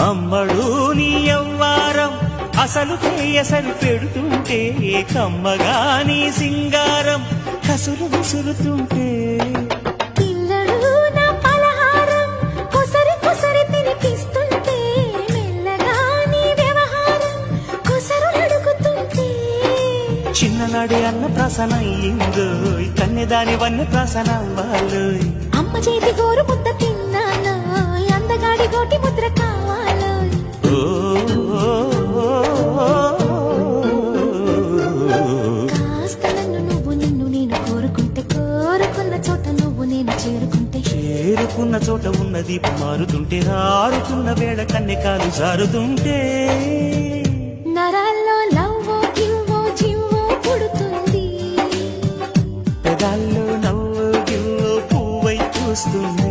అమ్మడు నీ యవ్వారం అసలు కేయసలు పెడుతుంటే కమ్మగా నీ సింగారం కసులు విసురుతుంటే పిల్లడు నా పలహారం కొసరి కొసరి తినిపిస్తుంటే మెల్లగా నీ వ్యవహారం కొసరు అడుగుతుంటే చిన్ననాడే అన్న ప్రసన అయ్యిందో కన్నెదాని వన్న ప్రసన అవ్వాలోయ్ అమ్మ చేతి గోరు ముద్ద తిన్నాను అందగాడి గోటి ముద్ర కావాలో కాస్త నన్ను నిన్ను నేను కోరుకుంటే కోరుకున్న చోట నువ్వు నేను చేరుకున్న చోట ఉన్న దీపం మారుతుంటే ఆరుతున్న వేళ కన్నెకాలు జారుతుంటే నరాల్లో లవ్వో గివ్వో జివ్వో పుడుతుంది పెదాల్లో నవ్వు గివ్వు పువ్వై చూస్తుంది